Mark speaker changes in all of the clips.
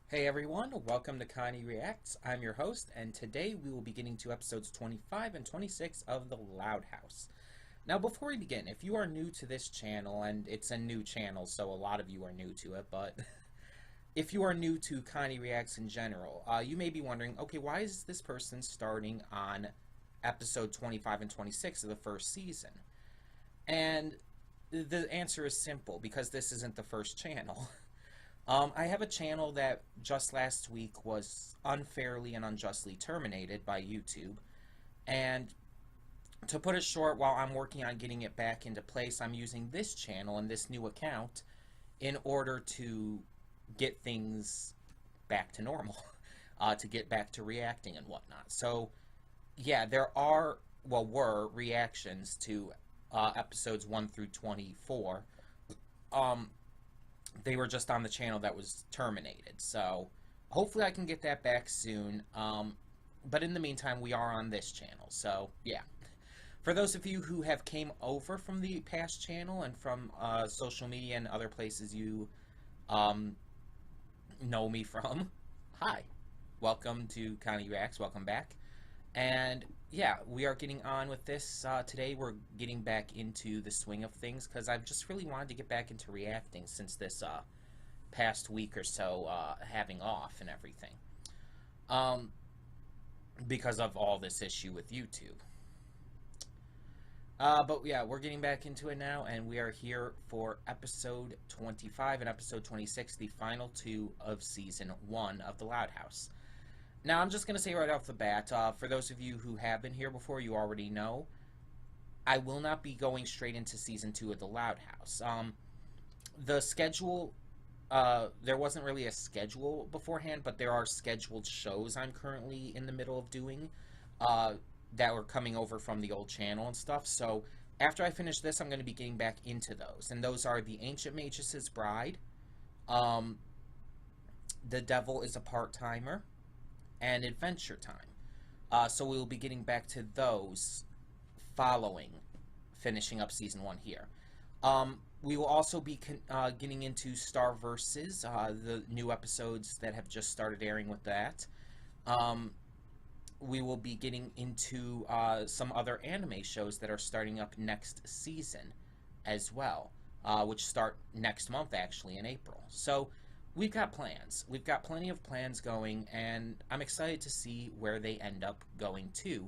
Speaker 1: Hey everyone, welcome to Connie Reacts. I'm your host, and today we will be getting to episodes 25 and 26 of The Loud House. Now, before we begin, if you are new to this channel, and it's a new channel, so a lot of you are new to it, but if you are new to Connie Reacts in general, you may be wondering, okay, why is this person starting on episode 25 and 26 of the first season? And the answer is simple, because this isn't the first channel. I have a channel that just last week was unfairly and unjustly terminated by YouTube. And to put it short, while I'm working on getting it back into place, I'm using this channel and this new account in order to get things back to normal, to get back to reacting and whatnot. So, yeah, were reactions to episodes 1 through 24. Um, they were just on the channel that was terminated. So hopefully I can get that back soon. But in the meantime, we are on this channel. So yeah. For those of you who have came over from the past channel and from social media and other places you know me from, hi. Welcome to Connie Reacts. Welcome back. And yeah, we are getting on with this. Today we're getting back into the swing of things because I've just really wanted to get back into reacting since this past week or so having off and everything. Because of all this issue with YouTube. But yeah, we're getting back into it now, and we are here for episode 25 and episode 26, the final two of season 1 of The Loud House. Now, I'm just going to say right off the bat, for those of you who have been here before, you already know, I will not be going straight into Season 2 of The Loud House. The schedule, there wasn't really a schedule beforehand, but there are scheduled shows I'm currently in the middle of doing that were coming over from the old channel and stuff. So, after I finish this, I'm going to be getting back into those. And those are The Ancient Magus' Bride, The Devil is a Part-Timer, and Adventure Time. So we will be getting back to those following finishing up season 1 here. We will also be getting into Star Versus, the new episodes that have just started airing with that. We will be getting into some other anime shows that are starting up next season as well, which start next month actually in April. So we've got plans. We've got plenty of plans going, and I'm excited to see where they end up going to.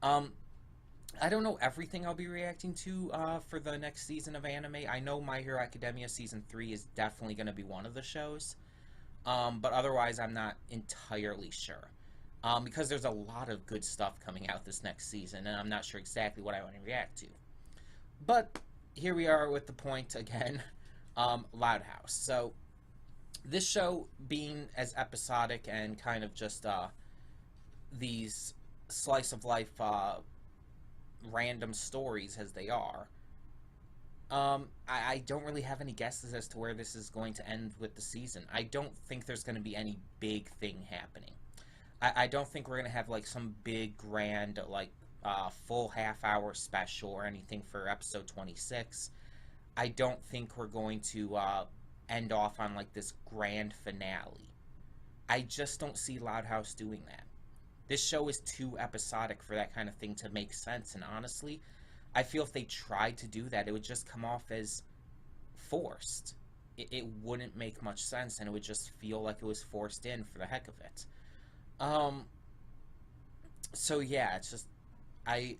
Speaker 1: I don't know everything I'll be reacting to for the next season of anime. I know My Hero Academia Season 3 is definitely going to be one of the shows, but otherwise I'm not entirely sure. Because there's a lot of good stuff coming out this next season, and I'm not sure exactly what I want to react to. But here we are with the point again, Loud House. So this show being as episodic and kind of just these slice of life random stories as they are, I don't really have any guesses as to where this is going to end with the season. I don't think there's going to be any big thing happening. I don't think we're going to have like some big grand like full half-hour special or anything for episode 26. I don't think we're going to end off on like this grand finale. I just don't see Loud House doing that. This show is too episodic for that kind of thing to make sense, and honestly, I feel if they tried to do that, it would just come off as forced. It wouldn't make much sense, and it would just feel like it was forced in for the heck of it. So yeah, it's just, I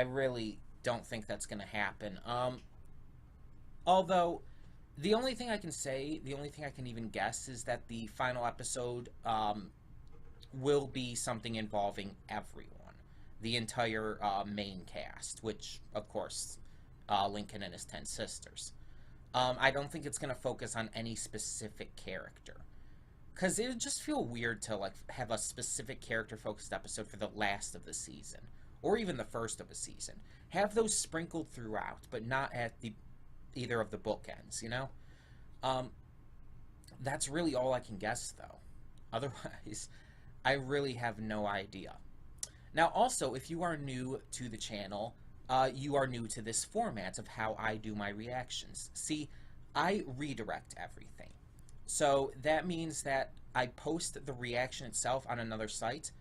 Speaker 1: really don't think that's gonna happen. Although, the only thing I can say, the only thing I can even guess is that the final episode will be something involving everyone. The entire main cast, which, of course, Lincoln and his 10 sisters. I don't think it's going to focus on any specific character. Because it would just feel weird to like have a specific character-focused episode for the last of the season. Or even the first of the season. Have those sprinkled throughout, but not at either of the bookends, you know? That's really all I can guess, though. Otherwise, I really have no idea. Now, also, if you are new to the channel, you are new to this format of how I do my reactions. See, I redirect everything. So that means that I post the reaction itself on another site,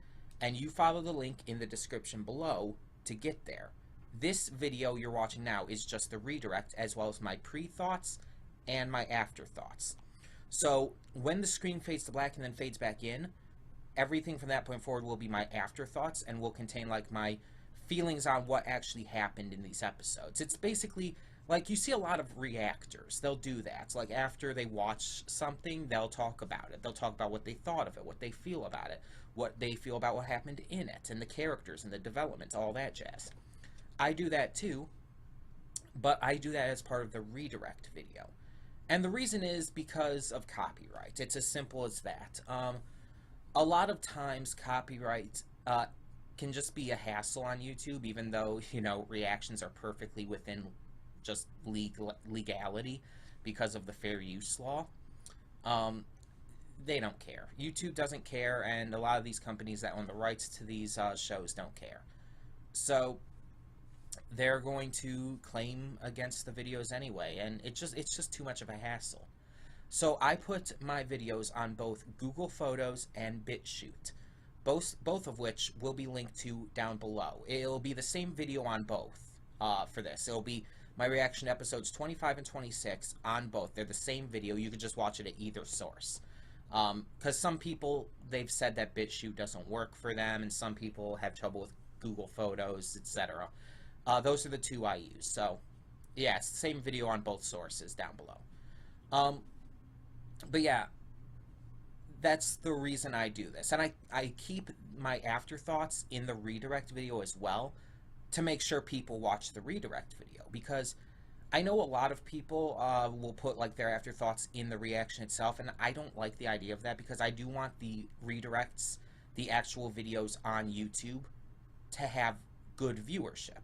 Speaker 1: and you follow the link in the description below to get there. This video you're watching now is just the redirect, as well as my pre-thoughts and my afterthoughts. So when the screen fades to black and then fades back in, everything from that point forward will be my afterthoughts and will contain like my feelings on what actually happened in these episodes. It's basically like you see a lot of reactors. They'll do that. Like after they watch something, they'll talk about it. They'll talk about what they thought of it, what they feel about it, what they feel about what happened in it, and the characters and the development, all that jazz. I do that too, but I do that as part of the redirect video. And the reason is because of copyright. It's as simple as that. A lot of times copyright can just be a hassle on YouTube, even though, you know, reactions are perfectly within just legality because of the fair use law. They don't care. YouTube doesn't care, and a lot of these companies that own the rights to these shows don't care. So they're going to claim against the videos anyway, and it's just too much of a hassle. So I put my videos on both Google Photos and BitChute, both of which will be linked to down below. It'll be the same video on both for this. It'll be my reaction to episodes 25 and 26 on both. They're the same video. You could just watch it at either source. Because some people, they've said that BitChute doesn't work for them, and some people have trouble with Google Photos, etc. Those are the two I use. So, yeah, it's the same video on both sources down below. But yeah, that's the reason I do this. And I keep my afterthoughts in the redirect video as well to make sure people watch the redirect video. Because I know a lot of people will put like their afterthoughts in the reaction itself, and I don't like the idea of that because I do want the redirects, the actual videos on YouTube, to have good viewership.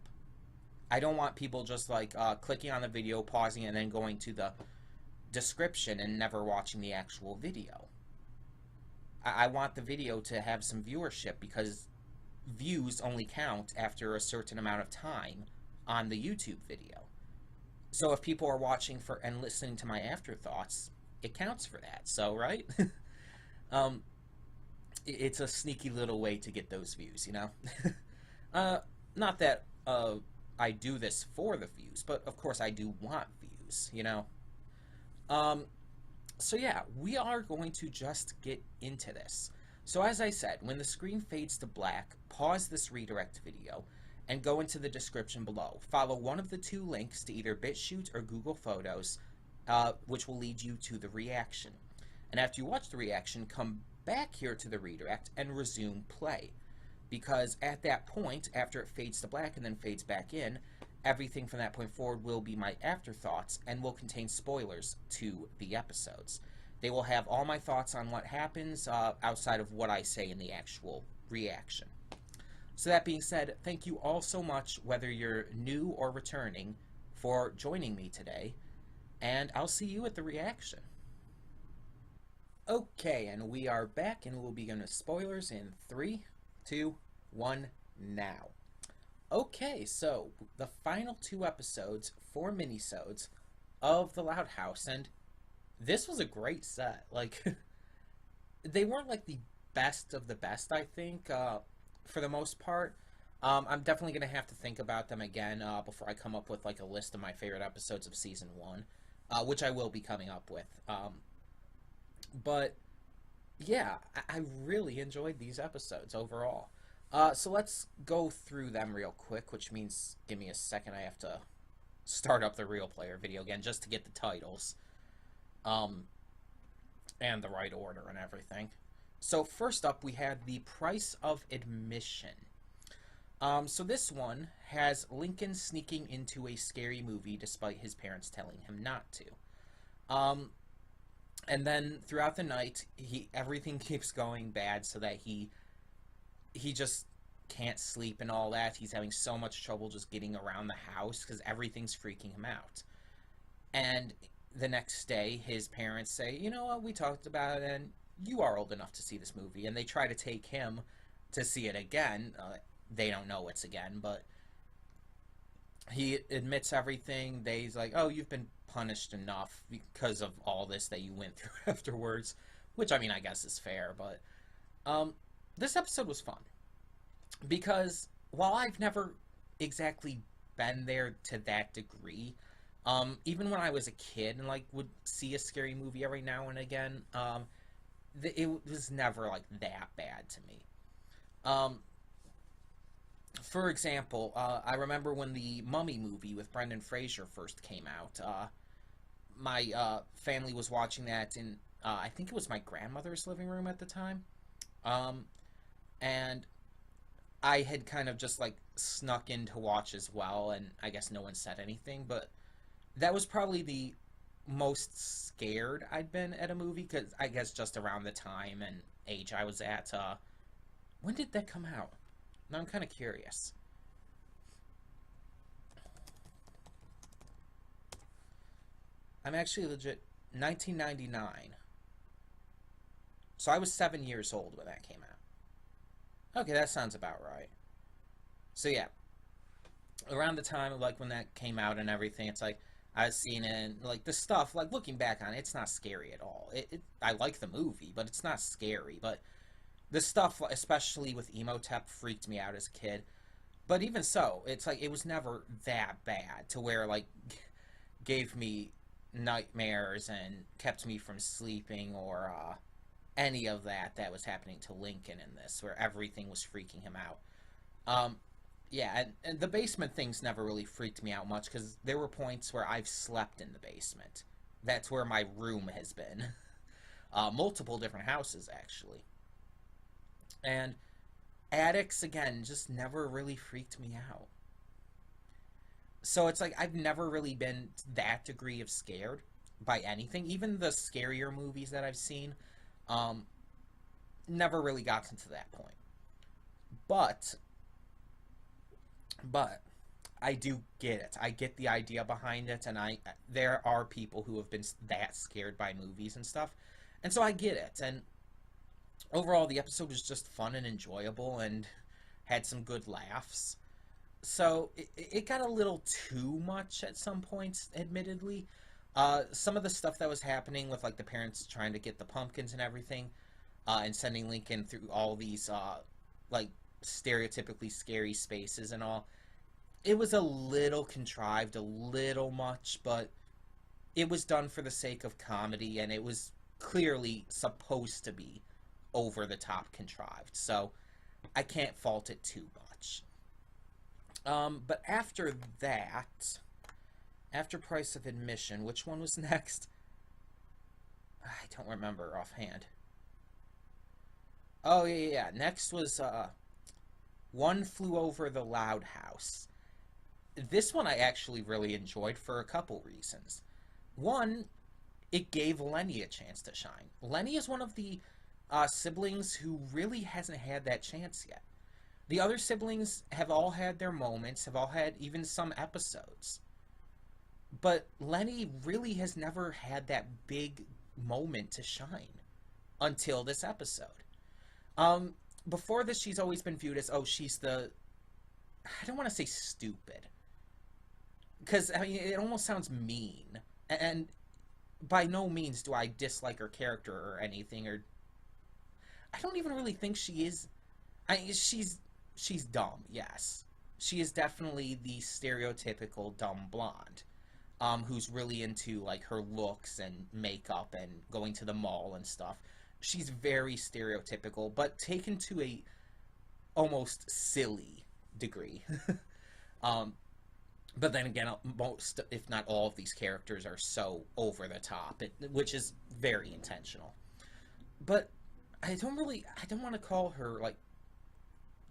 Speaker 1: I don't want people just like clicking on the video, pausing, and then going to the description and never watching the actual video. I want the video to have some viewership because views only count after a certain amount of time on the YouTube video. So if people are watching for and listening to my afterthoughts, it counts for that. So, right? It's a sneaky little way to get those views, you know? Not that I do this for the views, but of course I do want views, you know? So yeah, we are going to just get into this. So as I said, when the screen fades to black, pause this redirect video and go into the description below. Follow one of the two links to either BitChute or Google Photos, which will lead you to the reaction. And after you watch the reaction, come back here to the redirect and resume play. Because at that point, after it fades to black and then fades back in, everything from that point forward will be my afterthoughts and will contain spoilers to the episodes. They will have all my thoughts on what happens outside of what I say in the actual reaction. So that being said, thank you all so much, whether you're new or returning, for joining me today, and I'll see you at the reaction. Okay, and we are back, and we'll begin with spoilers in 3, 2, 1, now. Okay, so the final 2 episodes, 4 minisodes of The Loud House, and this was a great set. Like, they weren't like the best of the best, I think, for the most part. I'm definitely going to have to think about them again before I come up with like a list of my favorite episodes of Season 1, which I will be coming up with. But, yeah, I really enjoyed these episodes overall. So let's go through them real quick, which means give me a second. I have to start up the Real Player video again just to get the titles and the right order and everything. So first up, we had The Price of Admission. So this one has Lincoln sneaking into a scary movie despite his parents telling him not to. And then throughout the night, everything keeps going bad so that he just can't sleep and all that. He's having so much trouble just getting around the house because everything's freaking him out. And the next day, his parents say, you know what, we talked about it, and you are old enough to see this movie. And they try to take him to see it again. They don't know it's again, but he admits everything. He's like, oh, you've been punished enough because of all this that you went through afterwards, which I mean, I guess is fair, but um, this episode was fun because while I've never exactly been there to that degree, even when I was a kid and like would see a scary movie every now and again, it was never like that bad to me. Um, for example, I remember when the Mummy movie with Brendan Fraser first came out. My family was watching that in, I think it was my grandmother's living room at the time. Um, and I had kind of just like snuck in to watch as well, and I guess no one said anything, but that was probably the most scared I'd been at a movie, because I guess just around the time and age I was at. When did that come out? Now I'm kind of curious. I'm actually legit 1999. So I was 7 years old when that came out. Okay, that sounds about right. So yeah, around the time of like when that came out and everything, it's like I was seeing it and like the stuff. Like looking back on it, it's not scary at all. I like the movie, but it's not scary. But the stuff, especially with Emotep, freaked me out as a kid. But even so, it's like it was never that bad to where like gave me nightmares and kept me from sleeping or any of that was happening to Lincoln in this, where everything was freaking him out. Um, yeah, and the basement things never really freaked me out much because there were points where I've slept in the basement. That's where my room has been. Multiple different houses, actually. And attics, again, just never really freaked me out. So it's like I've never really been that degree of scared by anything. Even the scarier movies that I've seen, um, never really got to that point. But, but I do get it. I get the idea behind it, and there are people who have been that scared by movies and stuff, and so I get it. And overall, the episode was just fun and enjoyable, and had some good laughs. So it got a little too much at some points, admittedly. Some of the stuff that was happening with like the parents trying to get the pumpkins and everything, and sending Lincoln through all these like stereotypically scary spaces and all. It was a little contrived, a little much, but it was done for the sake of comedy, and it was clearly supposed to be over the top contrived. So I can't fault it too much. But after that, after Price of Admission, which one was next? I don't remember offhand. Oh, yeah. Next was One Flew Over the Loud House. This one I actually really enjoyed for a couple reasons. One, it gave Lenny a chance to shine. Lenny is one of the siblings who really hasn't had that chance yet. The other siblings have all had their moments, have all had even some episodes. But Lenny really has never had that big moment to shine until this episode. Um, Before this, she's always been viewed as, oh, she's the, I don't want to say stupid, because, I mean, it almost sounds mean. And by no means do I dislike her character or anything, or I don't even really think she is. She's dumb, yes. She is definitely the stereotypical dumb blonde, who's really into like her looks and makeup and going to the mall and stuff. She's very stereotypical, but taken to a almost silly degree. um, but then again, most, if not all, of these characters are so over the top, which is very intentional. But I don't want to call her like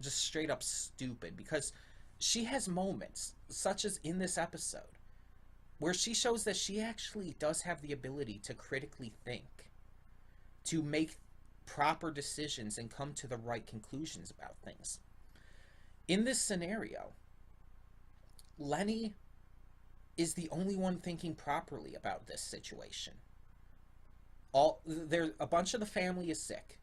Speaker 1: just straight up stupid, because she has moments, such as in this episode, where she shows that she actually does have the ability to critically think, to make proper decisions and come to the right conclusions about things. In this scenario, Lenny is the only one thinking properly about this situation. A bunch of the family is sick,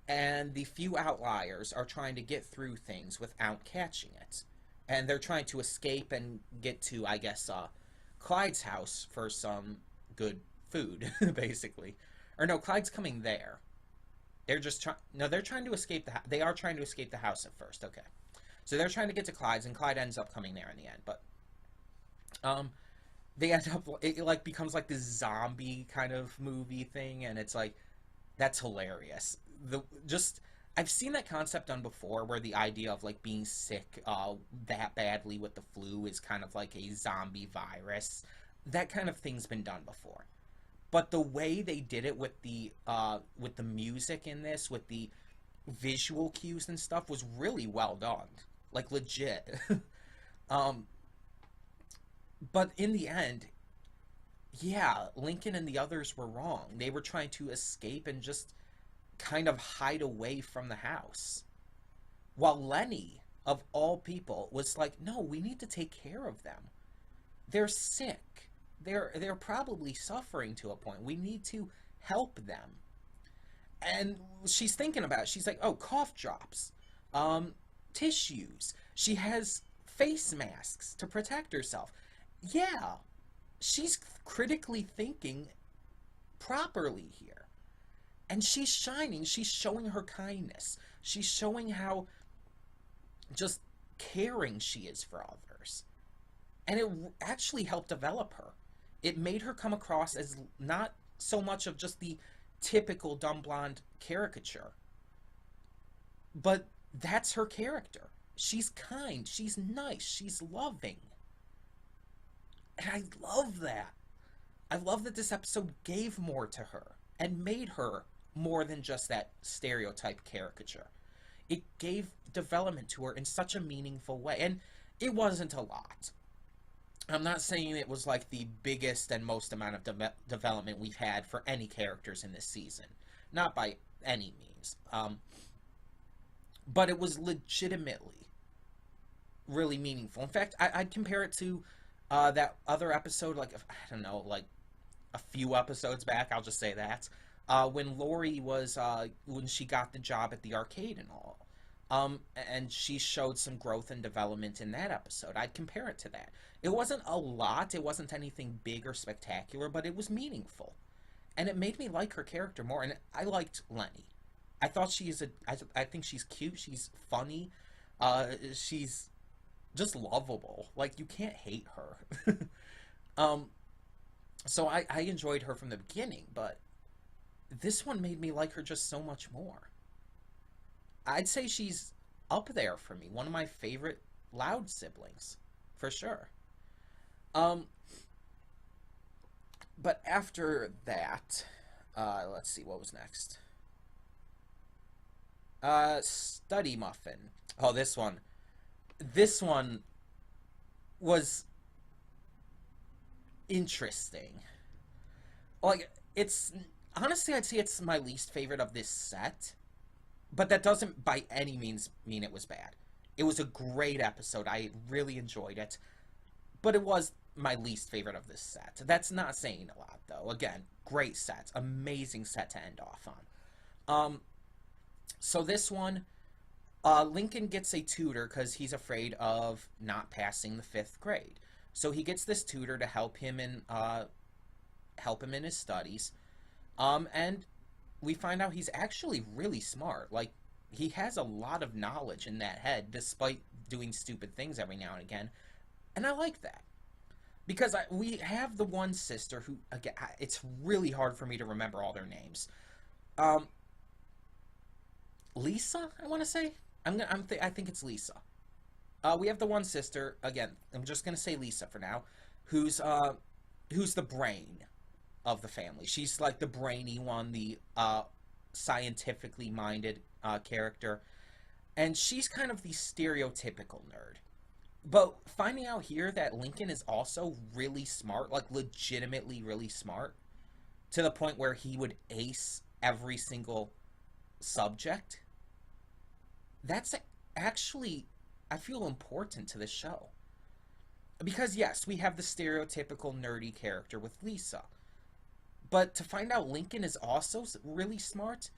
Speaker 1: and the few outliers are trying to get through things without catching it, and they're trying to escape and get to, I guess, Clyde's house for some good food, basically. Or no, Clyde's coming there. They're just trying. No, they're trying to escape the. They are trying to escape the house at first. Okay, so they're trying to get to Clyde's, and Clyde ends up coming there in the end. But um, they end up. It like becomes like this zombie kind of movie thing, and it's like that's hilarious. The just I've seen that concept done before, where the idea of like being sick that badly with the flu is kind of like a zombie virus. That kind of thing's been done before. But the way they did it with the music in this, with the visual cues and stuff, was really well done, like legit. um, but in the end, yeah, Lincoln and the others were wrong. They were trying to escape and just kind of hide away from the house, while Lenny, of all people, was like, "No, we need to take care of them. They're sick. They're probably suffering to a point. We need to help them." And she's thinking about it. She's like, "Oh, cough drops, tissues. She has face masks to protect herself." Yeah, she's critically thinking properly here. And she's shining. She's showing her kindness. She's showing how just caring she is for others. And it actually helped develop her. It made her come across as not so much of just the typical dumb blonde caricature, but that's her character. She's kind, she's nice, she's loving. And I love that. I love that this episode gave more to her and made her more than just that stereotype caricature. It gave development to her in such a meaningful way. And it wasn't a lot. I'm not saying it was like the biggest and most amount of development we've had for any characters in this season. Not by any means. But it was legitimately really meaningful. In fact, I'd compare it to that other episode, like, I don't know, like a few episodes back, I'll just say that, when Lori was, when she got the job at the arcade and all. And she showed some growth and development in that episode. I'd compare it to that. It wasn't a lot, it wasn't anything big or spectacular, but it was meaningful. And it made me like her character more, and I liked Lenny. I thought I think she's cute, she's funny, she's just lovable. Like, you can't hate her. So I enjoyed her from the beginning, but this one made me like her just so much more. I'd say she's up there for me. One of my favorite Loud siblings, for sure. But after that, let's see, what was next? Study Muffin. Oh, this one. This one was interesting. Like, it's, honestly, I'd say it's my least favorite of this set. But that doesn't by any means mean it was bad. It was a great episode. I really enjoyed it. But it was my least favorite of this set. That's not saying a lot, though. Again, great set. Amazing set to end off on. So this one, Lincoln gets a tutor because he's afraid of not passing the 5th grade. So he gets this tutor to help him in his studies. And we find out he's actually really smart. Like, he has a lot of knowledge in that head, despite doing stupid things every now and again. And I like that. Because we have the one sister who, again, it's really hard for me to remember all their names. Lisa, I want to say? I think it's Lisa. We have the one sister, again, I'm just going to say Lisa for now, who's the brain of the family. She's like the brainy one, the scientifically minded character. And she's kind of the stereotypical nerd. But finding out here that Lincoln is also really smart, like legitimately really smart, to the point where he would ace every single subject, that's actually, I feel, important to this show. Because yes, we have the stereotypical nerdy character with Lisa. But to find out Lincoln is also really smart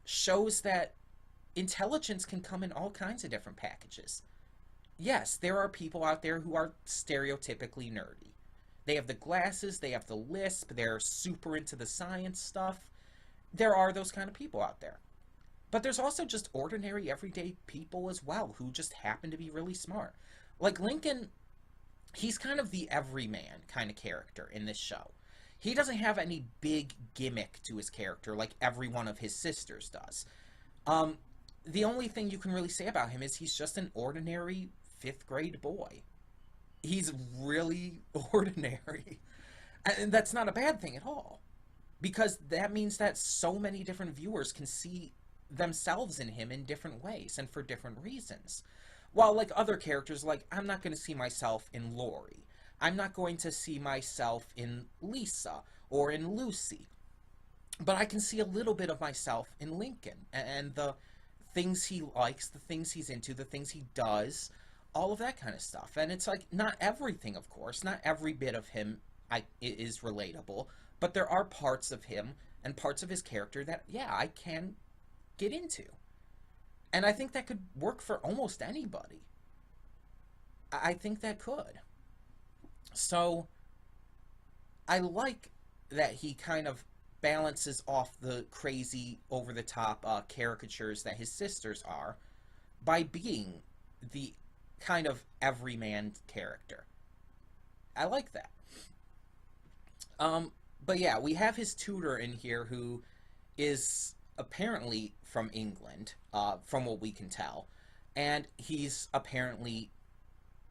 Speaker 1: shows that intelligence can come in all kinds of different packages. Yes, there are people out there who are stereotypically nerdy. They have the glasses, they have the lisp, they're super into the science stuff. There are those kind of people out there. But there's also just ordinary, everyday people as well who just happen to be really smart. Like Lincoln, he's kind of the everyman kind of character in this show. He doesn't have any big gimmick to his character like every one of his sisters does. The only thing you can really say about him is he's just an ordinary fifth grade boy. He's really ordinary. And that's not a bad thing at all. Because that means that so many different viewers can see themselves in him in different ways and for different reasons. While like other characters, like I'm not going to see myself in Lori. I'm not going to see myself in Lisa or in Lucy. But I can see a little bit of myself in Lincoln and the things he likes, the things he's into, the things he does, all of that kind of stuff. And it's like, not everything, of course, not every bit of him is relatable, but there are parts of him and parts of his character that, yeah, I can get into. And I think that could work for almost anybody. I think that could. So, I like that he kind of balances off the crazy, over-the-top caricatures that his sisters are by being the kind of everyman character. I like that. But yeah, we have his tutor in here who is apparently from England, from what we can tell. And he's apparently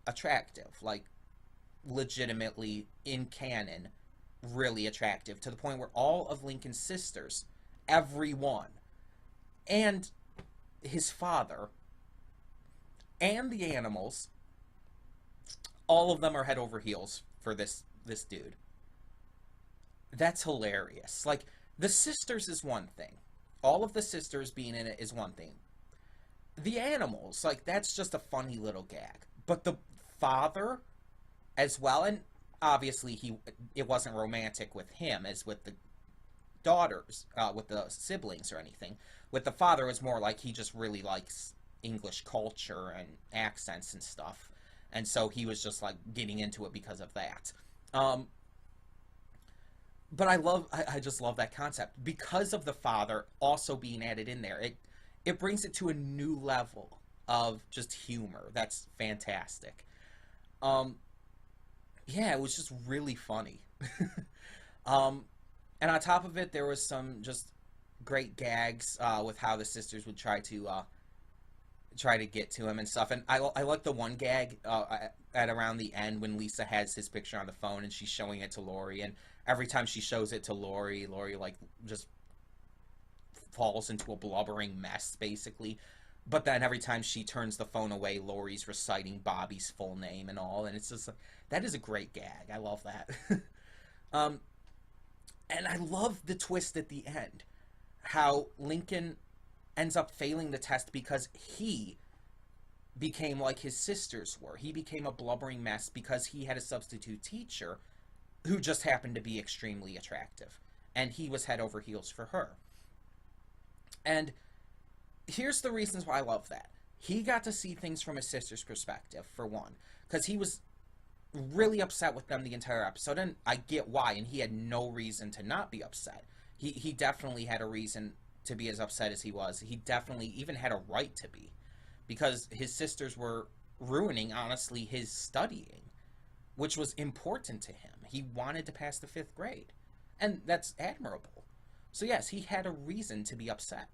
Speaker 1: attractive, like legitimately in canon, really attractive, to the point where all of Lincoln's sisters, every one, and his father, and the animals, all of them are head over heels for this dude. That's hilarious. Like, the sisters is one thing. All of the sisters being in it is one thing. The animals, like, that's just a funny little gag. But the father as well, and obviously it wasn't romantic with him as with the daughters, with the siblings or anything. With the father, it was more like he just really likes English culture and accents and stuff. And so he was just like getting into it because of that. But I just love that concept. Because of the father also being added in there, it brings it to a new level of just humor. That's fantastic. Yeah, it was just really funny. And on top of it, there was some just great gags with how the sisters would try to get to him and stuff. And I like the one gag at around the end when Lisa has his picture on the phone and she's showing it to Lori, and every time she shows it to Lori like just falls into a blubbering mess basically. But then every time she turns the phone away, Lori's reciting Bobby's full name and all, and it's just that is a great gag. I love that. And I love the twist at the end, how Lincoln ends up failing the test because he became like his sisters were. He became a blubbering mess because he had a substitute teacher who just happened to be extremely attractive, and he was head over heels for her. And here's the reasons why I love that. He got to see things from his sister's perspective, for one, because he was really upset with them the entire episode, and I get why, and he had no reason to not be upset. He definitely had a reason to be as upset as he was. He definitely even had a right to be, because his sisters were ruining, honestly, his studying, which was important to him. He wanted to pass the 5th grade, and that's admirable. So yes, he had a reason to be upset.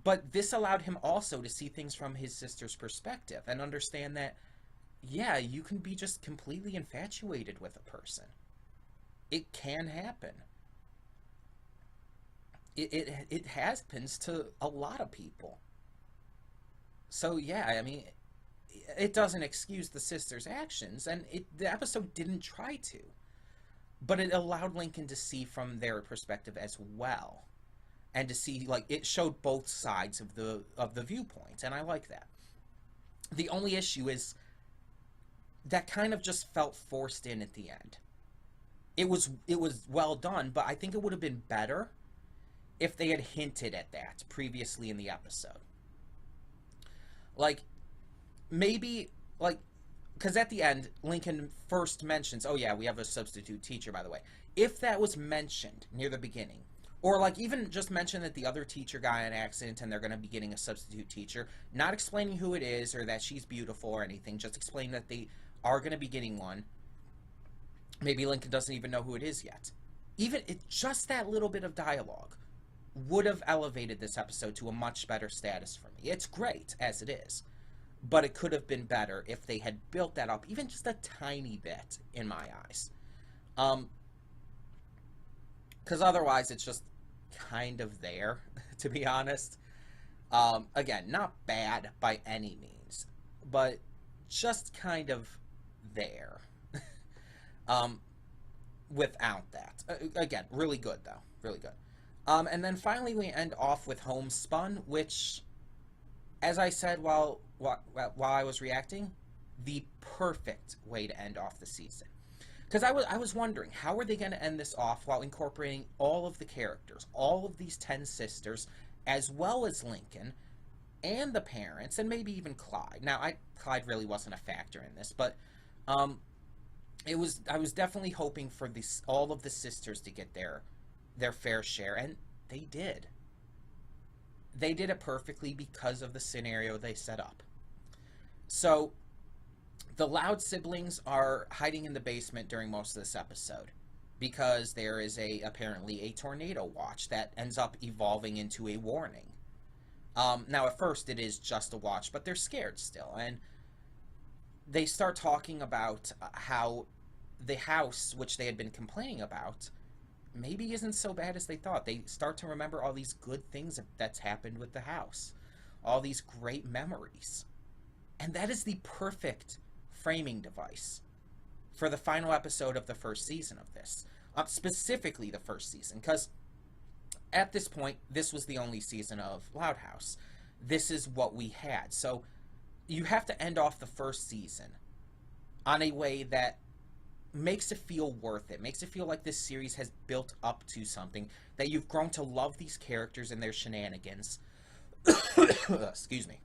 Speaker 1: But this allowed him also to see things from his sister's perspective and understand that, yeah, you can be just completely infatuated with a person. It can happen. It happens to a lot of people. So yeah, I mean, it doesn't excuse the sister's actions, and the episode didn't try to. But it allowed Lincoln to see from their perspective as well. And to see, like, it showed both sides of the viewpoint, and I like that. The only issue is that kind of just felt forced in at the end. It was well done, but I think it would have been better if they had hinted at that previously in the episode. Like, maybe, like, because at the end, Lincoln first mentions, oh yeah, we have a substitute teacher, by the way. If that was mentioned near the beginning, or like even just mention that the other teacher got in an accident and they're going to be getting a substitute teacher, not explaining who it is or that she's beautiful or anything, just explain that they are going to be getting one. Maybe Lincoln doesn't even know who it is yet. Even just that little bit of dialogue would have elevated this episode to a much better status for me. It's great as it is, but it could have been better if they had built that up even just a tiny bit, in my eyes. Because otherwise it's just kind of there, to be honest. Again, not bad by any means, but just kind of there. Without that. Again, really good, though. Really good. And then finally we end off with Homespun, which, as I said while I was reacting, the perfect way to end off the season. Because I was wondering, how are they going to end this off while incorporating all of the characters, all of these 10 sisters, as well as Lincoln, and the parents, and maybe even Clyde. Now, Clyde really wasn't a factor in this, but I was definitely hoping for all of the sisters to get their fair share, and they did. They did it perfectly because of the scenario they set up. So, the Loud siblings are hiding in the basement during most of this episode because there is apparently a tornado watch that ends up evolving into a warning. Now, at first, it is just a watch, but they're scared still, and they start talking about how the house, which they had been complaining about, maybe isn't so bad as they thought. They start to remember all these good things that's happened with the house, all these great memories. And that is the perfect framing device for the final episode of the first season of this. Specifically the first season, because at this point, this was the only season of Loud House. This is what we had. So you have to end off the first season on a way that makes it feel worth it, makes it feel like this series has built up to something, that you've grown to love these characters and their shenanigans. Excuse me.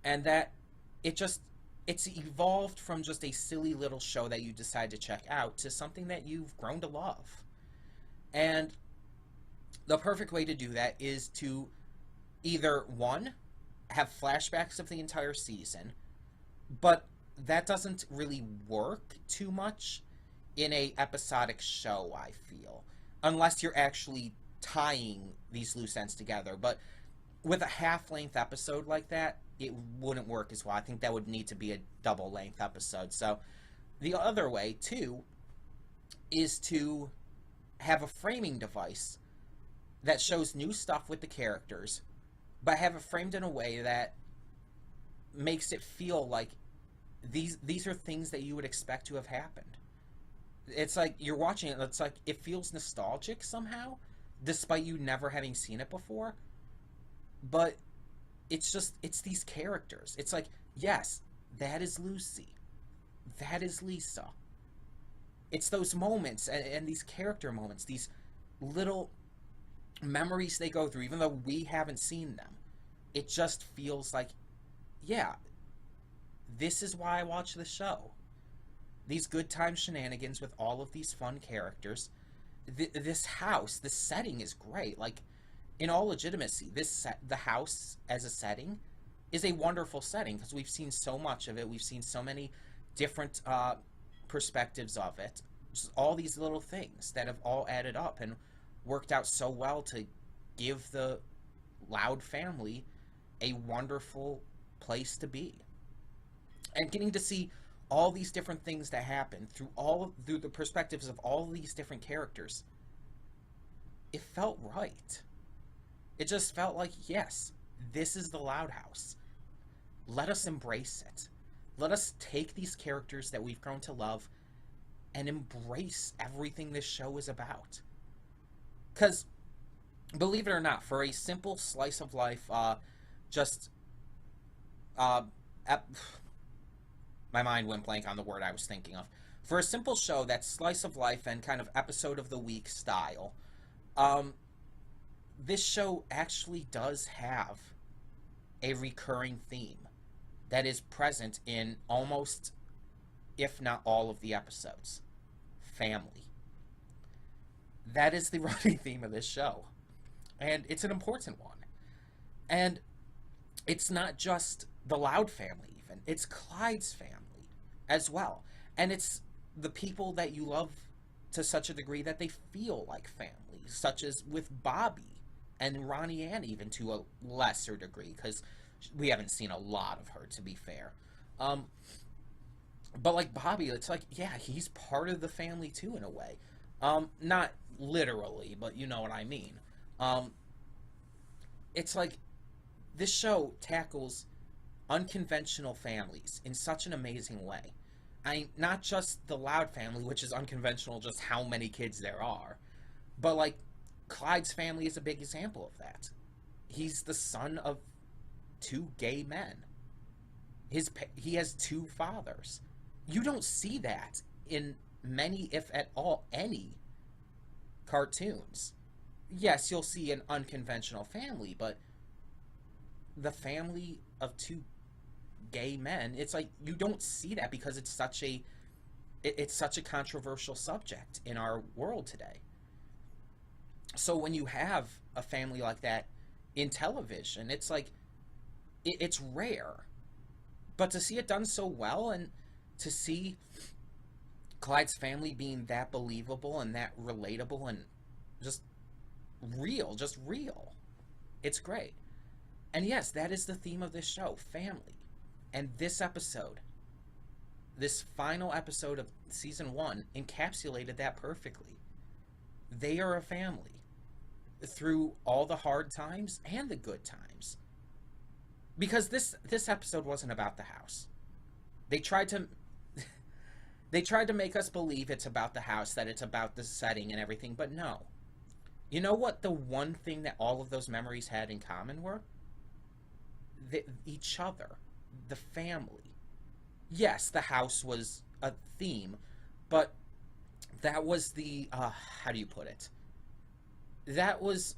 Speaker 1: And that it's evolved from just a silly little show that you decide to check out to something that you've grown to love. And the perfect way to do that is to either, one, have flashbacks of the entire season, but that doesn't really work too much in a episodic show, I feel, unless you're actually tying these loose ends together. But with a half-length episode like that, it wouldn't work as well. I think that would need to be a double-length episode. So the other way, too, is to have a framing device that shows new stuff with the characters, but have it framed in a way that makes it feel like these are things that you would expect to have happened. It's like you're watching it, it's like it feels nostalgic somehow, despite you never having seen it before. But it's these characters. It's like, yes, that is Lucy. That is Lisa. It's those moments and these character moments, these little memories they go through, even though we haven't seen them. It just feels like, yeah, this is why I watch the show. These good time shenanigans with all of these fun characters. This house, this setting is great. Like, in all legitimacy, the house as a setting is a wonderful setting because we've seen so much of it. We've seen so many different perspectives of it. Just all these little things that have all added up and worked out so well to give the Loud family a wonderful place to be. And getting to see all these different things that happen through the perspectives of all these different characters, it felt right. It just felt like, yes, this is the Loud House. Let us embrace it. Let us take these characters that we've grown to love and embrace everything this show is about. Because, believe it or not, for a simple slice of life, my mind went blank on the word I was thinking of. For a simple show that's slice of life and kind of episode of the week style, this show actually does have a recurring theme. that is present in almost, if not all, of the episodes. Family. That is the running theme of this show. And it's an important one. And it's not just the Loud family, even. It's Clyde's family as well. And it's the people that you love to such a degree that they feel like family, such as with Bobby and Ronnie Ann, even to a lesser degree, because we haven't seen a lot of her, to be fair. But like Bobby, it's like, yeah, he's part of the family too, in a way. Not literally, but you know what I mean. It's like this show tackles unconventional families in such an amazing way. I mean, not just the Loud family, which is unconventional, just how many kids there are, but like Clyde's family is a big example of that. He's the son of two gay men. He has two fathers. You don't see that in many, if at all, any cartoons. Yes, you'll see an unconventional family, but the family of two gay men, it's like you don't see that because it's such a controversial subject in our world today. So when you have a family like that in television, it's like it's rare. But to see it done so well, and to see Clyde's family being that believable and that relatable and just real, it's great. And yes, that is the theme of this show, family. And this episode, this final episode of season 1, encapsulated that perfectly. They are a family through all the hard times and the good times. Because this episode wasn't about the house. They tried to make us believe it's about the house, that it's about the setting and everything, but no. You know what the one thing that all of those memories had in common were? Each other. The family. Yes, the house was a theme, but that was the, how do you put it? That was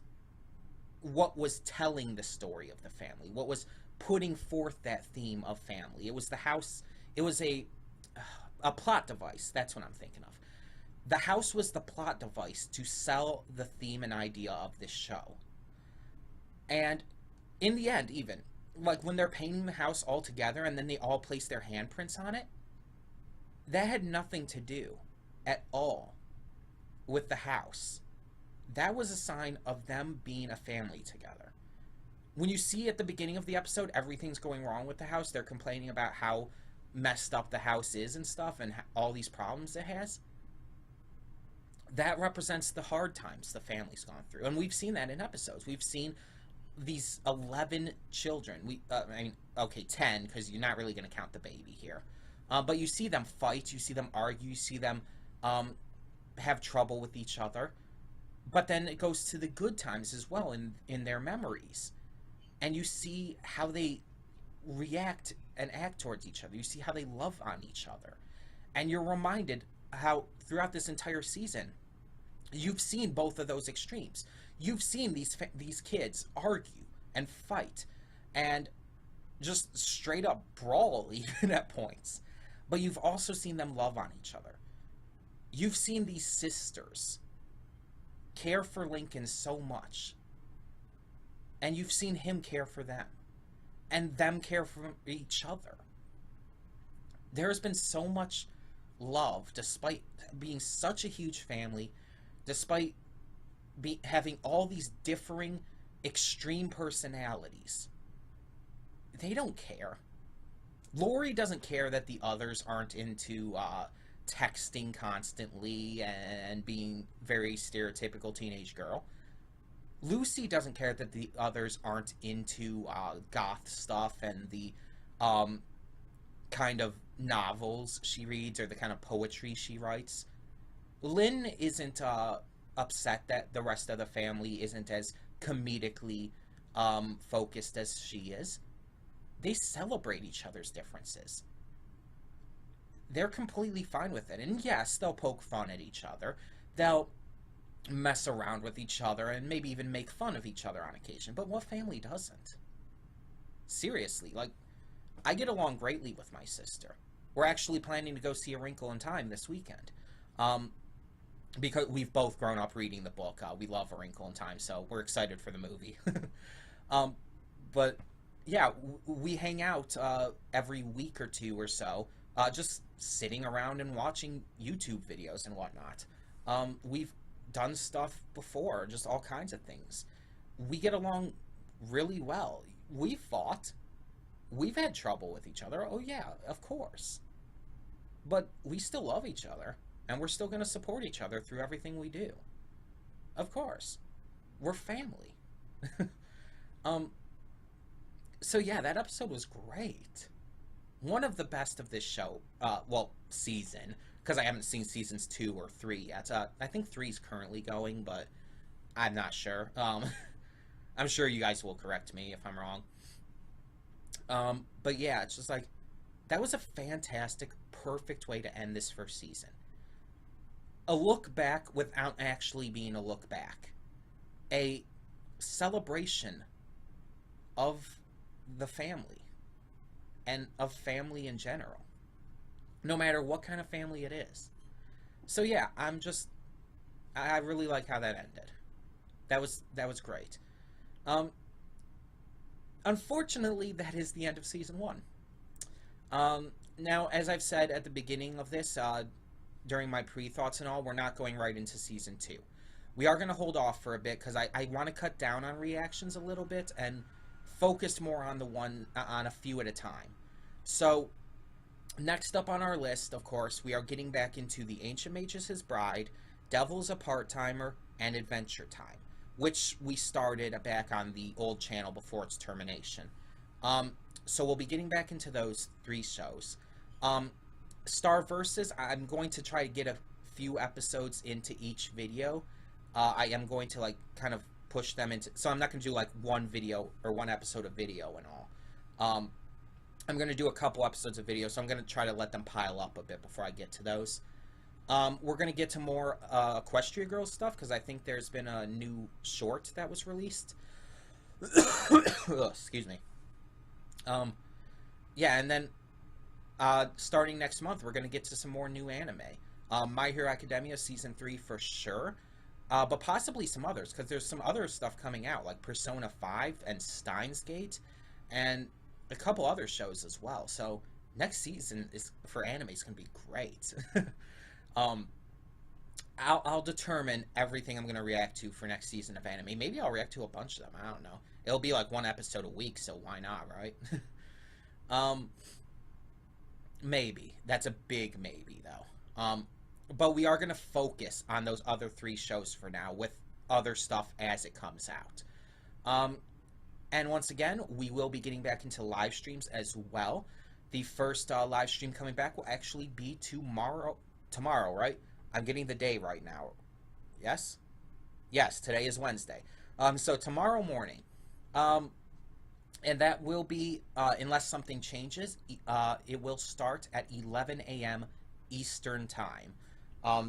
Speaker 1: what was telling the story of the family, what was putting forth that theme of family. It was the house, it was a plot device, that's what I'm thinking of. The house was the plot device to sell the theme and idea of this show. And in the end, even, like when they're painting the house all together and then they all place their handprints on it, that had nothing to do at all with the house. That was a sign of them being a family together. When you see at the beginning of the episode everything's going wrong with the house, they're complaining about how messed up the house is and stuff and all these problems it has, that represents the hard times the family's gone through. And we've seen that in episodes. We've seen these 11 children. 10, because you're not really going to count the baby here. But you see them fight, you see them argue, you see them have trouble with each other. But then it goes to the good times as well in their memories. And you see how they react and act towards each other. You see how they love on each other. And you're reminded how throughout this entire season, you've seen both of those extremes. You've seen these kids argue and fight and just straight up brawl even at points. But you've also seen them love on each other. You've seen these sisters care for Lincoln so much. And you've seen him care for them. And them care for each other. There's been so much love, despite being such a huge family, despite having all these differing, extreme personalities. They don't care. Lori doesn't care that the others aren't into texting constantly and being very stereotypical teenage girl. Lucy doesn't care that the others aren't into goth stuff and the kind of novels she reads or the kind of poetry she writes. Lynn isn't upset that the rest of the family isn't as comedically focused as she is. They celebrate each other's differences. They're completely fine with it. And yes, they'll poke fun at each other. They'll mess around with each other and maybe even make fun of each other on occasion. But what family doesn't? Seriously, like, I get along greatly with my sister. We're actually planning to go see A Wrinkle in Time this weekend. Um, because we've both grown up reading the book. We love A Wrinkle in Time, so we're excited for the movie. um, but yeah, we hang out every week or two or so, just sitting around and watching YouTube videos and whatnot. We've done stuff before, just all kinds of things. We get along really well. We've fought. We've had trouble with each other. Oh, yeah, of course. But we still love each other, and we're still going to support each other through everything we do. Of course. We're family. um, so yeah, that episode was great. One of the best of this show, well, season, because I haven't seen seasons 2 or 3 yet. I think 3's currently going, but I'm not sure. I'm sure you guys will correct me if I'm wrong. But yeah, it's just like, that was a fantastic, perfect way to end this first season. A look back without actually being a look back. A celebration of the family and of family in general, no matter what kind of family it is. So yeah, I really like how that ended. That was great. Um, Unfortunately, that is the end of season 1. Now, as I've said at the beginning of this, during my pre-thoughts and all, we're not going right into season 2. We are going to hold off for a bit because I want to cut down on reactions a little bit and focus more on on a few at a time. So, next up on our list, of course, we are getting back into The Ancient Mage is His Bride, Devil's a Part-Timer, and Adventure Time, which we started back on the old channel before its termination. So we'll be getting back into those 3 shows. Star Versus, I'm going to try to get a few episodes into each video. I am going to like kind of push them into, so I'm not going to do like one video or one episode of video and all. I'm going to do a couple episodes of video, so I'm going to try to let them pile up a bit before I get to those. We're going to get to more Equestria Girls stuff, because I think there's been a new short that was released. Excuse me. Yeah, and then starting next month, we're going to get to some more new anime. My Hero Academia Season 3 for sure, but possibly some others, because there's some other stuff coming out, like Persona 5 and Steins Gate, and a couple other shows as well. So next season for anime is going to be great. I'll determine everything I'm going to react to for next season of anime. Maybe I'll react to a bunch of them. I don't know. It'll be like one episode a week, so why not, right? Maybe. That's a big maybe, though. But we are going to focus on those other 3 shows for now, with other stuff as it comes out. And once again, we will be getting back into live streams as well. The first live stream coming back will actually be tomorrow. Tomorrow, right? I'm getting the day right now. Yes? Yes, today is Wednesday. So tomorrow morning. And that will be, unless something changes, it will start at 11 a.m. Eastern Time.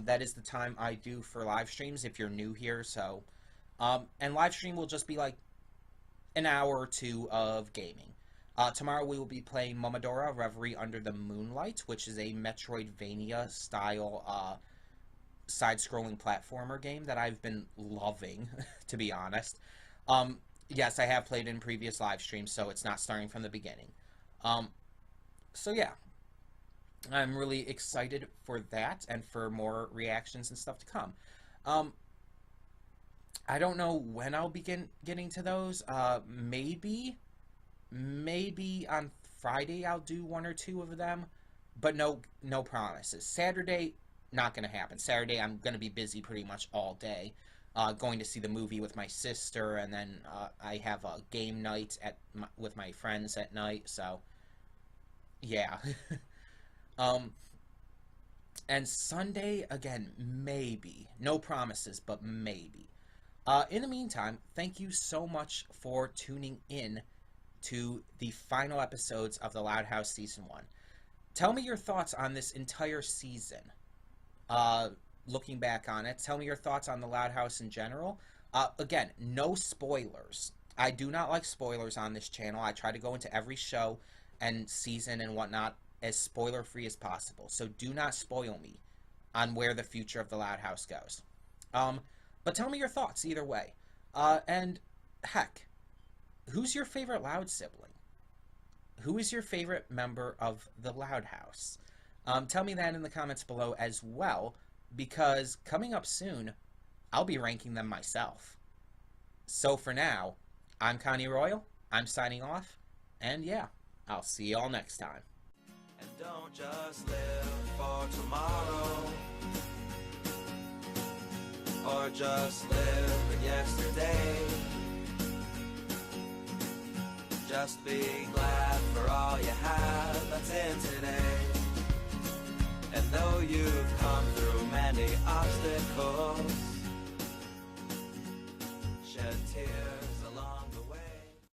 Speaker 1: That is the time I do for live streams if you're new here, so... and live stream will just be like an hour or 2 of gaming. Tomorrow we will be playing Momodora Reverie Under the Moonlight, which is a Metroidvania-style side-scrolling platformer game that I've been loving, to be honest. Yes, I have played in previous live streams, so it's not starting from the beginning. So yeah, I'm really excited for that and for more reactions and stuff to come. I don't know when I'll begin getting to those. Maybe on Friday I'll do 1 or 2 of them, but no promises. Saturday, not going to happen. Saturday I'm going to be busy pretty much all day, going to see the movie with my sister, and then I have a game night with my friends at night, so yeah. And Sunday, again, maybe. No promises, but maybe. In the meantime, thank you so much for tuning in to the final episodes of The Loud House Season 1. Tell me your thoughts on this entire season. Looking back on it, tell me your thoughts on The Loud House in general. Again, no spoilers. I do not like spoilers on this channel. I try to go into every show and season and whatnot as spoiler free as possible. So do not spoil me on where the future of the Loud House goes. But tell me your thoughts either way. And heck, who's your favorite Loud sibling? Who is your favorite member of the Loud House? Tell me that in the comments below as well, because coming up soon, I'll be ranking them myself. So for now, I'm Connie Royal, I'm signing off, and yeah, I'll see you all next time.
Speaker 2: And don't just live for tomorrow, or just live in yesterday. Just be glad for all you have that's in today. And though you've come through many obstacles, shed tears.